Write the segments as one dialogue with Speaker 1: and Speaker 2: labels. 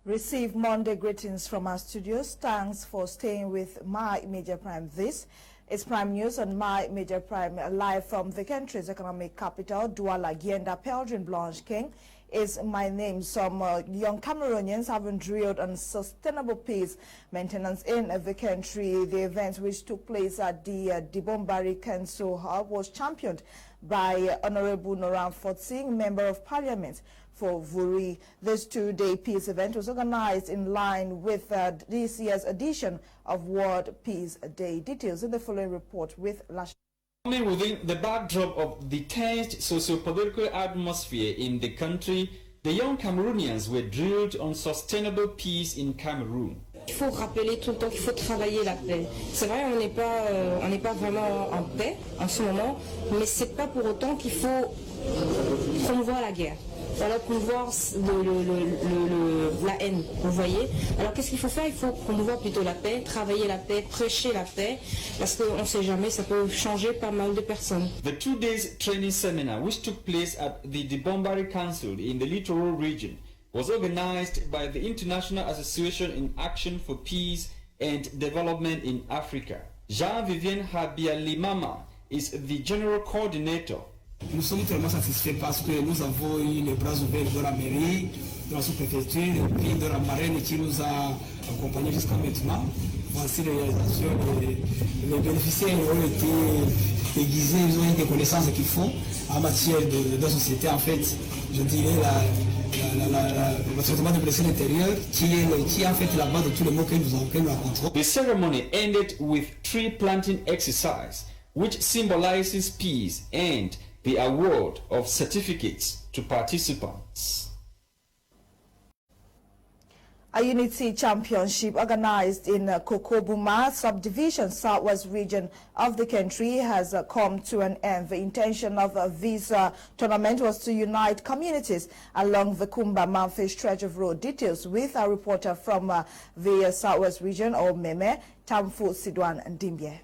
Speaker 1: Receive Monday greetings from our studios. Thanks for staying with My Media Prime. This is Prime News on My Media Prime, live from the country's economic capital, Douala. Gienda Peldrin Blanche King is my name. Some young Cameroonians have been drilled on sustainable peace maintenance in the country. The event, which took place at the Dibombari Council Hub, was championed by Honorable Noran Fortsing, Member of Parliament for Vuri. This two-day peace event was organized in line with this year's edition of World Peace Day. Details in the following report with Lash.
Speaker 2: Within the backdrop of the tense socio-political atmosphere in the country, the young Cameroonians were drilled on sustainable peace in Cameroon.
Speaker 3: Il faut rappeler tout le temps qu'il faut travailler la paix. C'est vrai, on n'est pas vraiment en paix en ce moment, mais c'est pas pour autant qu'il faut promouvoir la guerre. Alors promouvoir la haine, vous voyez. Alors qu'est-ce qu'il faut faire? Il faut promouvoir plutôt la paix, travailler la paix, prêcher la paix, parce qu'on ne sait jamais, ça peut changer pas mal de personnes.
Speaker 2: The 2 days training seminar, which took place at the Dibombari Council in the littoral region, was organized by the International Association in Action for Peace and Development in Africa. Jean-Vivien Habialimama is the general coordinator.
Speaker 4: Nous sommes tellement satisfaits parce que nous avons eu les bras ouverts de la mairie, de la sous-préfecture et puis de la marraine qui nous a accompagnés jusqu'à maintenant. Voici les réalisations. Les bénéficiaires ont été aiguisés, ils ont eu des connaissances qu'il faut en matière de société. En fait, je dirais le traitement de blessés intérieurs qui est en fait la base de tous les mots que nous rencontrons.
Speaker 2: The ceremony ended with tree planting exercise, which symbolizes peace, and the award of certificates to participants.
Speaker 1: A unity championship organized in Kokobuma subdivision, southwest region of the country, has come to an end. The intention of this tournament was to unite communities along the Kumba-Manfe stretch of road. Details with our reporter from the southwest region, or Kmer, Tamfu Sidwan and Dimbye.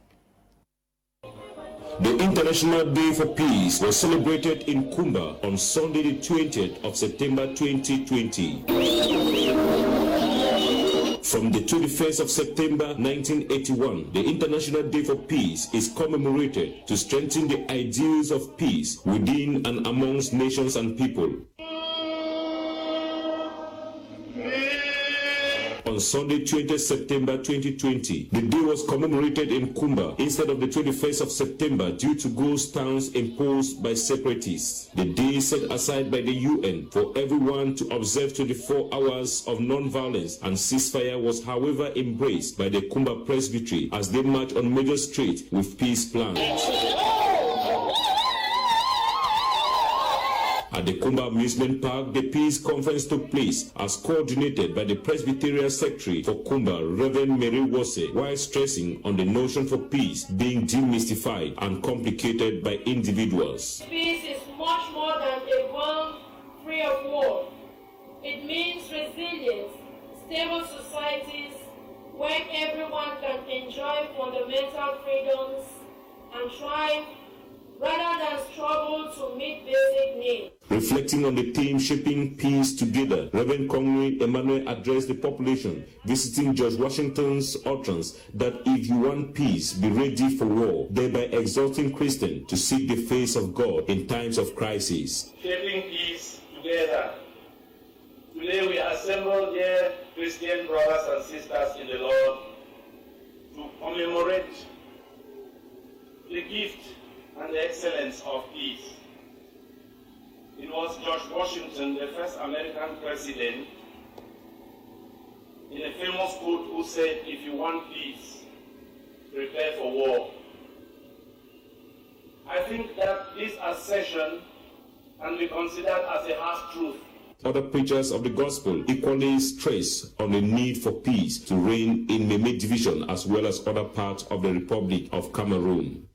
Speaker 5: The International Day for Peace was celebrated in Kumba on Sunday the 20th of September 2020. From the 21st of September 1981, the International Day for Peace is commemorated to strengthen the ideals of peace within and amongst nations and people. On Sunday, 20th September 2020, the day was commemorated in Kumba instead of the 21st of September due to ghost towns imposed by separatists. The day set aside by the UN for everyone to observe 24 hours of non-violence and ceasefire was, however, embraced by the Kumba Presbytery as they marched on major streets with peace plans. At the Kumba Amusement Park, the Peace Conference took place as coordinated by the Presbyterian Secretary for Kumba, Reverend Mary Wose, while stressing on the notion for peace being demystified and complicated by individuals.
Speaker 6: Peace is much more than a world free of war. It means resilience, stable societies where everyone can enjoy fundamental freedoms and thrive rather than struggle to meet basic needs.
Speaker 5: Reflecting on the theme Shaping Peace Together, Reverend Conway Emmanuel addressed the population visiting George Washington's utterance that if you want peace, be ready for war, thereby exhorting Christians to seek the face of God in times of crisis.
Speaker 7: Shaping peace together. Today we assemble here Christian brothers and sisters in the Lord to commemorate the gift and the excellence of peace. It was George Washington, the first American president, in a famous quote who said, if you want peace, prepare for war. I think that this assertion can be considered as a harsh truth.
Speaker 5: Other preachers of the gospel equally stress on the need for peace to reign in Kmer division as well as other parts of the Republic of Cameroon.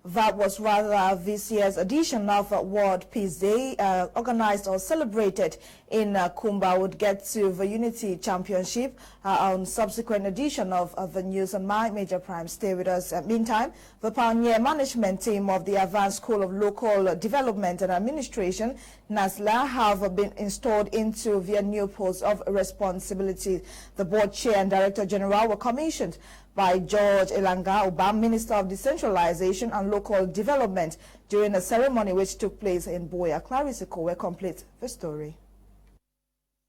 Speaker 1: That was rather this year's edition of World Peace Day, organized or celebrated in Kumba. Would get to the Unity Championship on subsequent edition of the news on My Major Prime. Stay with us. Meantime, the pioneer management team of the Advanced School of Local Development and Administration NASLA have been installed into their new posts of responsibility. The board chair and director general were commissioned by George Elanga, Minister of Decentralization and Local Development, during a ceremony which took place in Boya. Clarissa Kowe completes the story.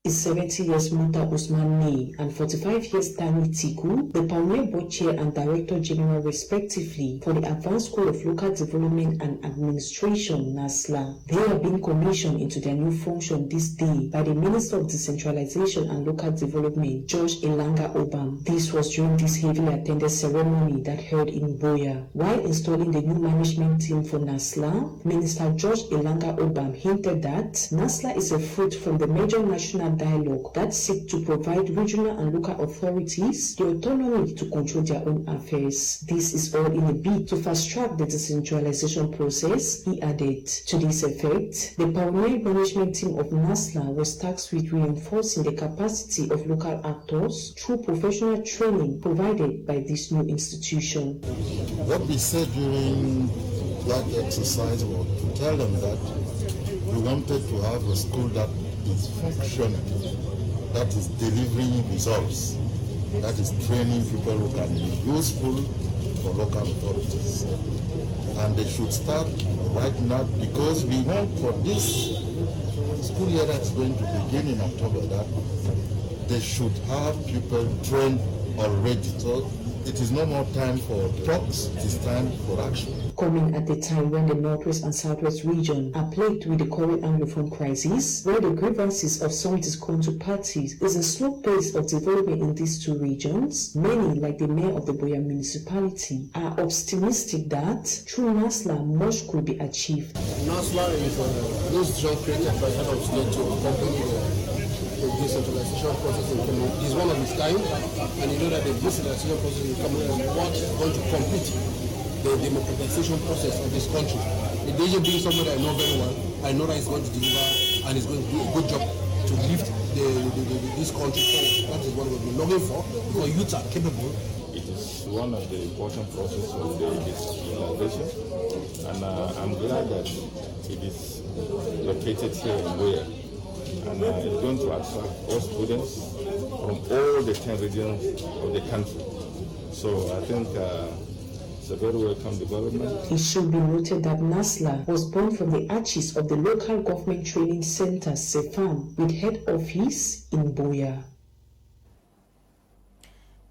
Speaker 8: Is 70 years Muta Usman Ni and 45 years Tani Tiku, the Pioneer Board Chair and Director General respectively for the Advanced School of Local Development and Administration, NASLA. They have been commissioned into their new function this day by the Minister of Decentralization and Local Development, George Elanga Obam. This was during this heavily attended ceremony that held in Boya. While installing the new management team for NASLA, Minister George Elanga Obam hinted that NASLA is a fruit from the major national dialogue that seek to provide regional and local authorities the autonomy to control their own affairs. This is all in a bid to fast-track the decentralization process, he added. To this effect, the pioneer management team of NASLA was tasked with reinforcing the capacity of local actors through professional training provided by this new institution.
Speaker 9: What we said during that exercise was to tell them that we wanted to have a school that is functioning, that is delivering results, that is training people who can be useful for local authorities. And they should start right now, because we want for this school year that's going to begin in October that they should have people trained already. So it is no more time for talks, it is time for action.
Speaker 8: Coming at a time when the Northwest and Southwest region are plagued with the current Anglophone crisis, where the grievances of some disgruntled parties is a slow pace of development in these two regions, many, like the mayor of the Boya municipality, are optimistic that through NASLA much could be achieved.
Speaker 10: NASLA is this job created by head of state to accompany the decentralization process in Cameroon. It's one of its kind, and you know that the decentralization process in Cameroon is what is going to complete the democratization process of this country. The DJ being somebody I know very well, I know that he's going to deliver and he's going to do a good job to lift this country forward. That is what we've been looking for, because youths are capable.
Speaker 5: It is one of the important processes of the decentralization, and I'm glad that it is located here in Boya. And it's going to attract all students from all the 10 regions of the country. So I think it's a very welcome development.
Speaker 8: It should be noted that NASLA was born from the arches of the local government training center, Cefam, with head office in Boya.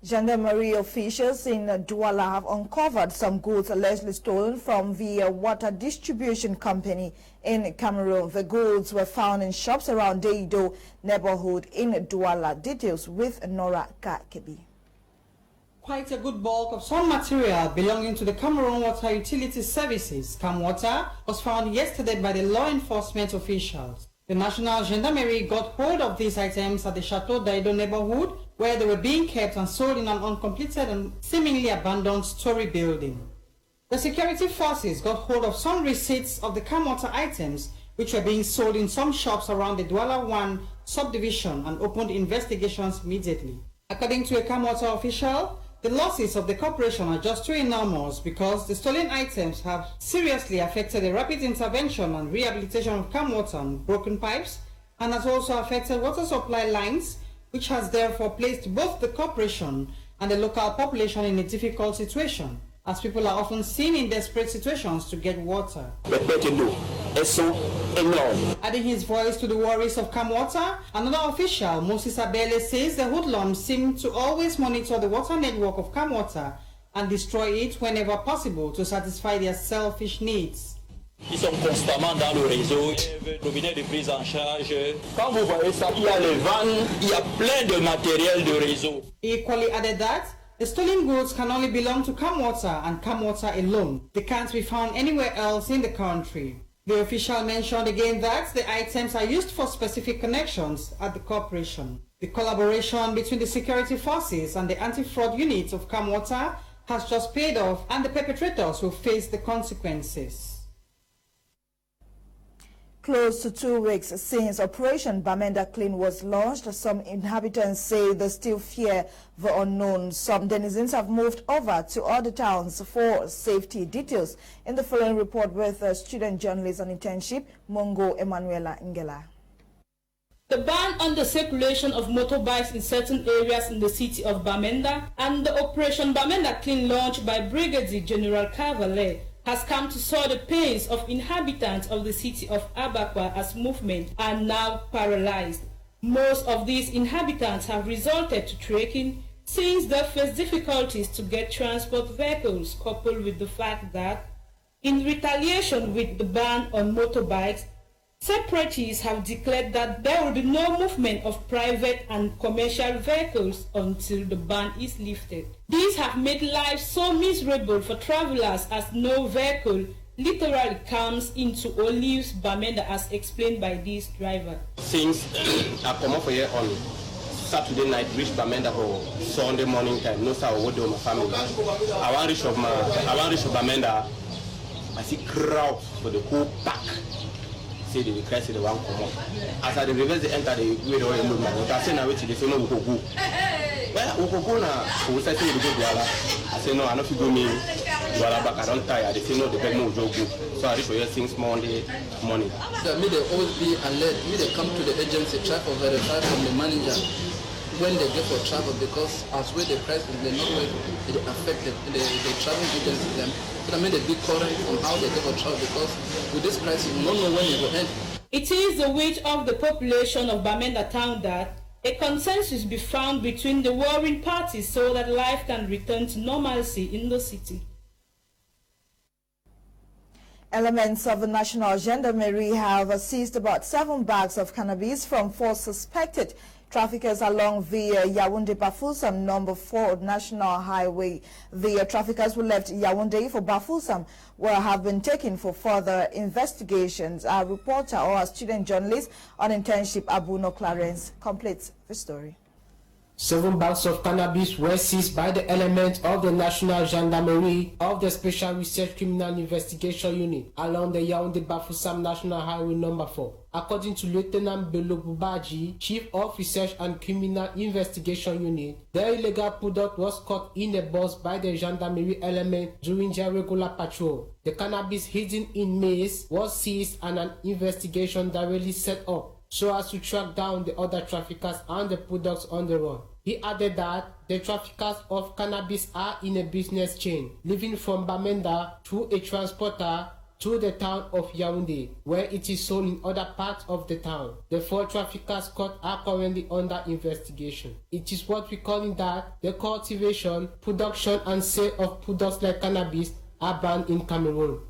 Speaker 1: Gendarmerie officials in Douala have uncovered some goods allegedly stolen from the water distribution company in Cameroon. The goods were found in shops around Deido neighborhood in Douala. Details with Nora Kakebi.
Speaker 11: Quite a good bulk of some material belonging to the Cameroon Water Utility Services, Camwater, was found yesterday by the law enforcement officials. The National Gendarmerie got hold of these items at the Chateau Daido neighborhood, where they were being kept and sold in an uncompleted and seemingly abandoned story building. The security forces got hold of some receipts of the Camwater items, which were being sold in some shops around the Douala 1 subdivision, and opened investigations immediately. According to a Camwater official, the losses of the corporation are just too enormous because the stolen items have seriously affected the rapid intervention and rehabilitation of Camwater on broken pipes, and has also affected water supply lines, which has therefore placed both the corporation and the local population in a difficult situation, as people are often seen in desperate situations to get water. Adding his voice to the worries of Camwater, another official, Moses Abele, says the hoodlums seem to always monitor the water network of Camwater and destroy it whenever possible to satisfy their selfish needs.
Speaker 12: Ils sont constamment dans le réseau, robinet de prise en charge. Quand vous voyez ça, il y a les vannes, il y a plein de matériel de réseau.
Speaker 11: He equally added that the stolen goods can only belong to Camwater and Camwater alone. They can't be found anywhere else in the country. The official mentioned again that the items are used for specific connections at the corporation. The collaboration between the security forces and the anti-fraud units of Camwater has just paid off, and the perpetrators will face the consequences.
Speaker 1: Close to 2 weeks since Operation Bamenda Clean was launched, some inhabitants say they still fear the unknown. Some denizens have moved over to other towns for safety. Details in the following report with student journalist on internship, Mongo Emanuela Ngela.
Speaker 13: The ban on the circulation of motorbikes in certain areas in the city of Bamenda and the Operation Bamenda Clean launched by Brigadier General Cavalier has come to sour the pains of inhabitants of the city of Abakwa as movement are now paralyzed. Most of these inhabitants have resorted to trekking since they face difficulties to get transport vehicles, coupled with the fact that, in retaliation with the ban on motorbikes, separatists have declared that there will be no movement of private and commercial vehicles until the ban is lifted. These have made life so miserable for travelers as no vehicle literally comes into or leaves Bamenda, as explained by this driver.
Speaker 14: Since I come up here on Saturday night, reach Bamenda for Sunday morning time, no sir, what do my family? I want to reach Bamenda, I see crowd for the whole pack. Say the Crise the one come up. As I reverse the enter the way the movement, I say now which they say no we go. Well, we go now. We say we go Douala. I say no, I not go me Douala back. I don't tire. They say no, the beg me go. So I reach here since Monday morning.
Speaker 10: Me they always be alert. Me they come to the agency try for verify from the manager when they get for travel, because as with the price they know it affected the travel agency them. So I made a big current on how they get for travel, because with this price you don't know when it will end.
Speaker 13: It is the wish of the population of Bamenda town that a consensus be found between the warring parties so that life can return to normalcy in the city.
Speaker 1: Elements of the National Gendarmerie have seized about 7 bags of cannabis from 4 suspected traffickers along the Yaoundé-Bafoussam number 4 national highway. The traffickers who left Yaoundé for Bafoussam have been taken for further investigations. Our reporter or our student journalist on internship, Abuno Clarence, completes the story.
Speaker 15: 7 bags of cannabis were seized by the elements of the National Gendarmerie of the Special Research Criminal Investigation Unit along the Yaoundé-Bafoussam National Highway number 4. According to Lieutenant Bello Bubaji, Chief of Research and Criminal Investigation Unit, the illegal product was caught in a bus by the Gendarmerie element during their regular patrol. The cannabis hidden in maize was seized and an investigation directly set up so as to track down the other traffickers and the products on the run. He added that the traffickers of cannabis are in a business chain, leaving from Bamenda through a transporter to the town of Yaoundé, where it is sold in other parts of the town. The 4 traffickers caught are currently under investigation. It is what we call in that the cultivation, production and sale of products like cannabis are banned in Cameroon.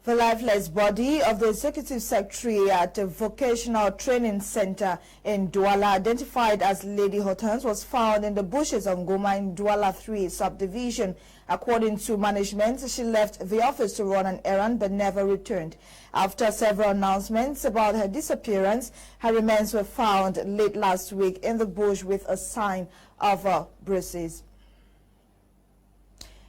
Speaker 1: The lifeless body of the Executive Secretary at the Vocational Training Center in Douala, identified as Lady Hortense, was found in the bushes of Goma in Douala 3 subdivision. According to management, she left the office to run an errand but never returned. After several announcements about her disappearance, her remains were found late last week in the bush with a sign of bruises.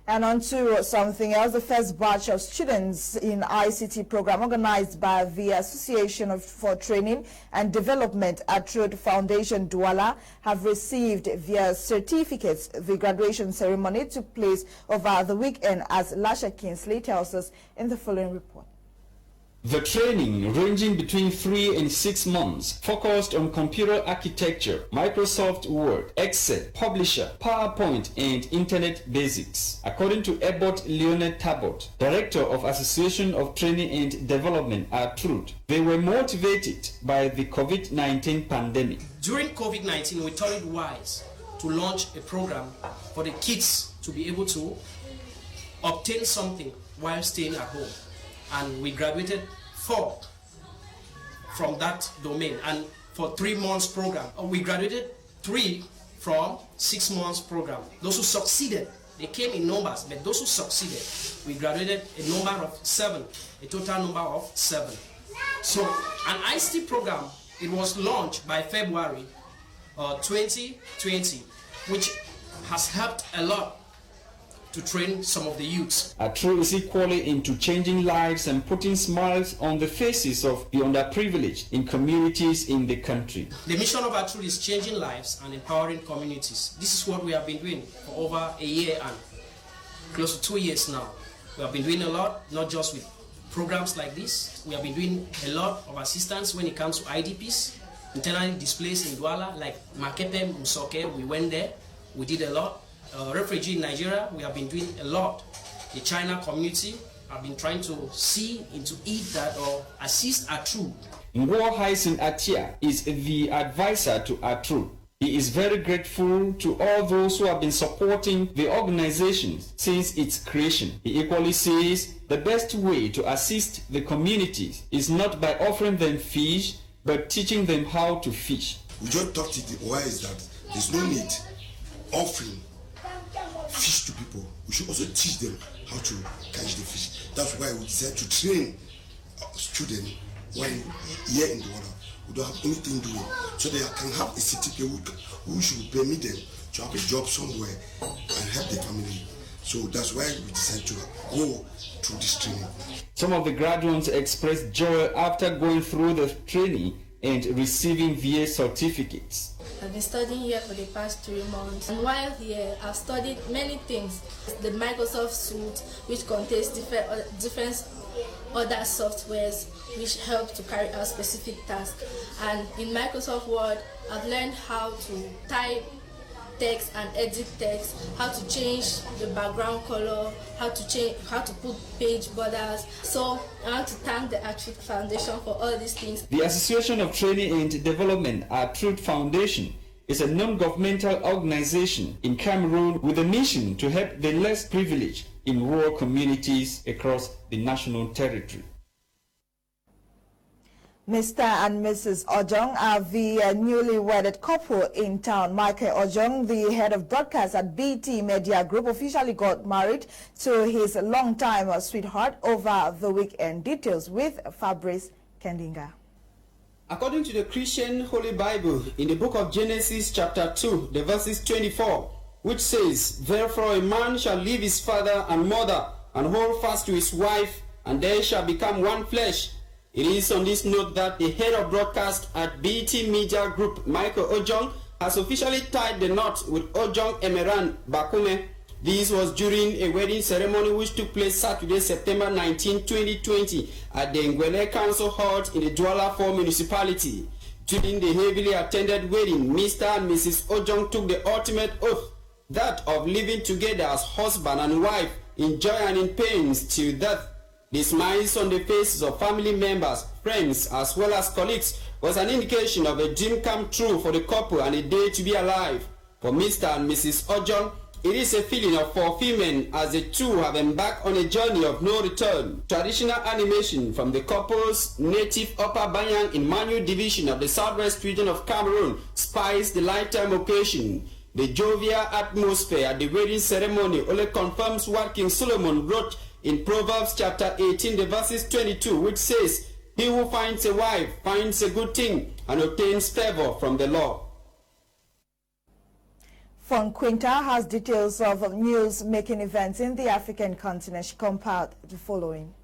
Speaker 1: And on to something else, the first batch of students in ICT program organized by the Association for Training and Development at Truth Foundation Douala have received their certificates. The graduation ceremony took place over the weekend, as Lasha Kinsley tells us in the following report.
Speaker 2: The training, ranging between 3 and 6 months, focused on computer architecture, Microsoft Word, Excel, Publisher, PowerPoint, and Internet basics. According to Ebot Leone Tabot, Director of Association of Training and Development at Truth, they were motivated by the COVID-19 pandemic.
Speaker 16: During COVID-19, we thought it wise to launch a program for the kids to be able to obtain something while staying at home. And we graduated 4 from that domain, and for 3 months program. We graduated 3 from 6 months program. Those who succeeded, they came in numbers, but those who succeeded, we graduated a number of 7, a total number of 7. So an ICT program, it was launched by February 2020, which has helped a lot to train some of the youths.
Speaker 2: ATRU is equally into changing lives and putting smiles on the faces of the underprivileged in communities in the country.
Speaker 16: The mission of ATRU is changing lives and empowering communities. This is what we have been doing for over a year and close to 2 years now. We have been doing a lot, not just with programs like this. We have been doing a lot of assistance when it comes to IDPs, internally displaced in Douala, like Makepe, Musoke. We went there, we did a lot. Refugee in Nigeria, we have been doing a lot. The China community have been trying to see into it that or assist ATRU.
Speaker 2: Ngo Haisen Atia is the advisor to ATRU. He is very grateful to all those who have been supporting the organization since its creation. He equally says the best way to assist the communities is not by offering them fish, but teaching them how to fish.
Speaker 17: We just talked to the wise that there's no need offering fish to people. We should also teach them how to catch the fish. That's why we decided to train students when here in the water. We don't have anything doing, so they can have a certificate who should permit them to have a job somewhere and help the family. So that's why we decided to go through this training.
Speaker 2: Some of the graduates expressed joy after going through the training and receiving their certificates.
Speaker 18: I've been studying here for the past 3 months, and while here I've studied many things. The Microsoft suite, which contains different other softwares which help to carry out specific tasks, and in Microsoft Word I've learned how to type text and edit text, how to change the background color, how to put page borders. So I want to thank the ATRU Foundation for all these things.
Speaker 2: The Association of Training and Development, ATRU Foundation, is a non-governmental organization in Cameroon with a mission to help the less privileged in rural communities across the national territory.
Speaker 1: Mr. and Mrs. Ojong are the newly wedded couple in town. Michael Ojong, the head of broadcast at BT Media Group, officially got married to his longtime sweetheart over the weekend. Details with Fabrice Kendinga.
Speaker 19: According to the Christian Holy Bible, in the book of Genesis chapter 2, the verses 24, which says, "Therefore a man shall leave his father and mother and hold fast to his wife, and they shall become one flesh." It is on this note that the head of broadcast at BT Media Group, Michael Ojong, has officially tied the knot with Ojong Emeran Bakume. This was during a wedding ceremony which took place Saturday, September 19, 2020 at the Ngwele Council Hall in the Douala 4 municipality. During the heavily attended wedding, Mr. and Mrs. Ojong took the ultimate oath, that of living together as husband and wife in joy and in pains till death. The smiles on the faces of family members, friends, as well as colleagues was an indication of a dream come true for the couple and a day to be alive. For Mr. and Mrs. Ojong, it is a feeling of fulfillment as the two have embarked on a journey of no return. Traditional animation from the couple's native Upper Banyang in Manu division of the southwest region of Cameroon spiced the lifetime occasion. The jovial atmosphere at the wedding ceremony only confirms what King Solomon wrote in Proverbs chapter 18, the verses 22, which says, "He who finds a wife finds a good thing and obtains favor from the Lord."
Speaker 1: Fon Quinta has details of news-making events in the African continent. She compiled the following.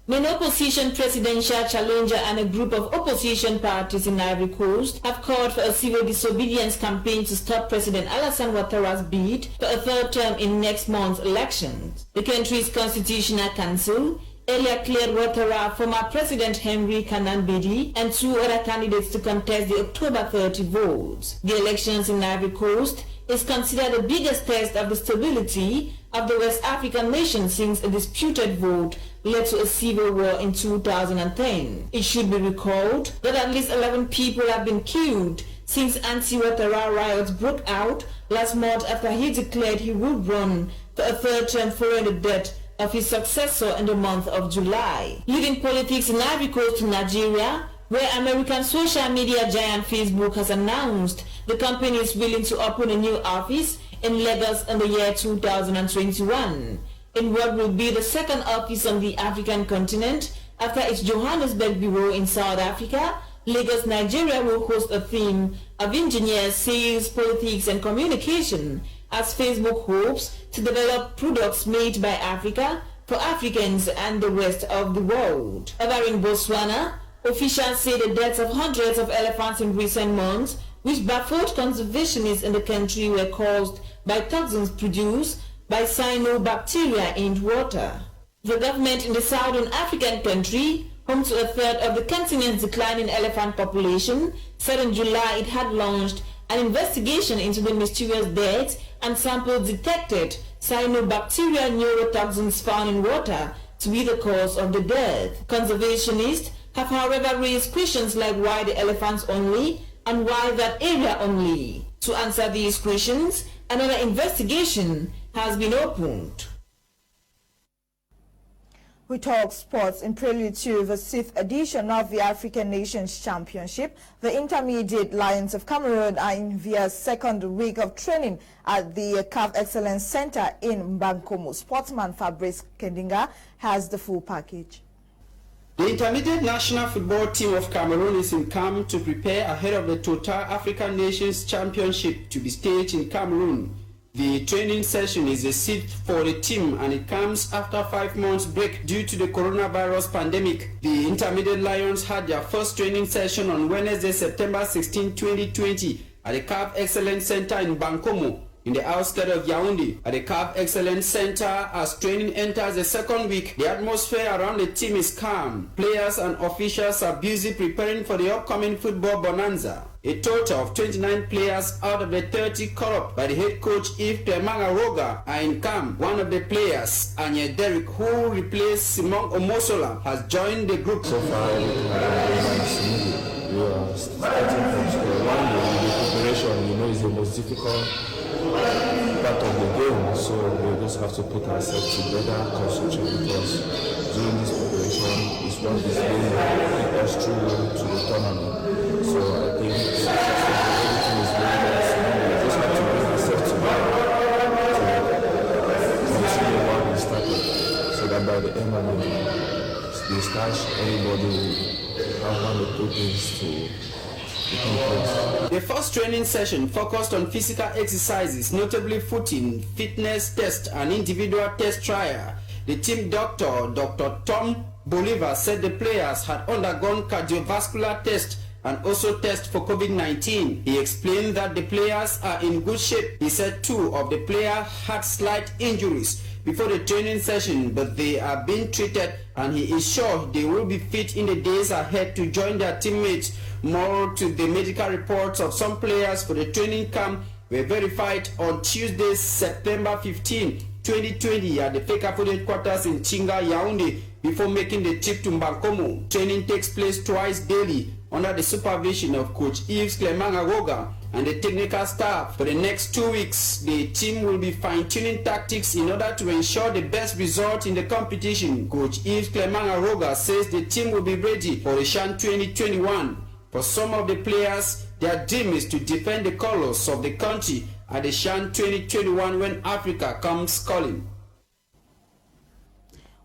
Speaker 13: An opposition presidential challenger and a group of opposition parties in Ivory Coast have called for a civil disobedience campaign to stop President Alassane Ouattara's bid for a third term in next month's elections. The country's Constitutional Council earlier cleared Ouattara, former President Henry Konan Bedi, and 2 other candidates to contest the October 30 votes. The elections in Ivory Coast is considered the biggest test of the stability of the West African nation since a disputed vote led to a civil war in 2010. It should be recalled that at least 11 people have been killed since anti-Ouattara riots broke out last month after he declared he would run for a third term following the death of his successor in the month of July. Leaving politics in Ivory Coast to Nigeria, where American social media giant Facebook has announced the company is willing to open a new office in Lagos in the year 2021. In what will be the second office on the African continent after its Johannesburg bureau in South Africa, Lagos, Nigeria will host a theme of engineers, sales, politics and communication
Speaker 20: as Facebook hopes to develop products made by Africa for Africans and the rest of the world. Over in Botswana, officials say the deaths of hundreds of elephants in recent months, which baffled conservationists in the country, were caused by toxins produced by cyanobacteria in water. The government in the southern African country, home to a third of the continent's declining elephant population, said in July it had launched an investigation into the mysterious deaths and samples detected cyanobacteria neurotoxins found in water to be the cause of the death. Conservationists have, however, raised questions like why the elephants only and why that area only. To answer these questions, another investigation has been opened.
Speaker 1: We talk sports. In prelude to the 6th edition of the African Nations Championship, the intermediate Lions of Cameroon are in their second week of training at the CAF Excellence Center in Mbankomo. Sportsman Fabrice Kendinga has the full package.
Speaker 19: The intermediate national football team of Cameroon is in camp to prepare ahead of the Total African Nations Championship to be staged in Cameroon. The training session is a sixth for the team, and it comes after 5 months break due to the coronavirus pandemic. The Intermediate Lions had their first training session on Wednesday, September 16, 2020 at the CAF Excellence Center in Bankomo, in the outskirts of Yaoundé. At the CAF Excellence Center, as training enters the second week, the atmosphere around the team is calm. Players and officials are busy preparing for the upcoming football bonanza. A total of 29 players out of the 30 called up by the head coach Kmer are in camp. One of the players, Anye Derrick, who replaced Simon Omosola, has joined the group.
Speaker 21: So far, we are starting from square one. The preparation, is the most difficult part of the game. So we just have to put ourselves together, concentrate, because during this preparation is what is going to take us through to the tournament. So I think everything is very nice. We just have to bring ourselves together to continue what we started, so that by the end of the stage, everybody will have one or two things to become close.
Speaker 19: The first training session focused on physical exercises, notably footing, fitness test, and individual test trial. The team doctor, Dr. Tom Bolivar, said the players had undergone cardiovascular tests and also test for COVID-19. He explained that the players are in good shape. He said 2 of the players had slight injuries before the training session, but they are being treated, and he is sure they will be fit in the days ahead to join their teammates. More to the medical reports of some players for the training camp were verified on Tuesday, September 15, 2020 at the Fcfa headquarters in Chinga, Yaoundé, before making the trip to Mbankomo. Training takes place twice daily under the supervision of Coach Yves Clement and the technical staff. For the next 2 weeks, the team will be fine-tuning tactics in order to ensure the best result in the competition. Coach Yves Clement says the team will be ready for the CHAN 2021. For some of the players, their dream is to defend the colors of the country at the CHAN 2021 when Africa comes calling.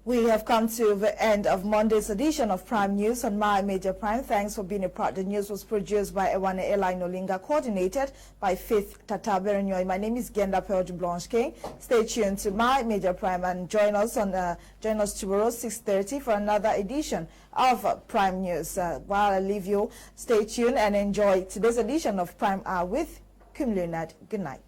Speaker 1: We have come to the end of Monday's edition of Prime News on My Major Prime. Thanks for being a part. The news was produced by Ewane Eli Nolinga, coordinated by Faith Tataberenyoy. My name is Genda Pelge Blanche King. Stay tuned to My Major Prime and join us tomorrow 6:30 for another edition of Prime News. While I leave you, stay tuned and enjoy today's edition of Prime Hour with Kim Leonard. Good night.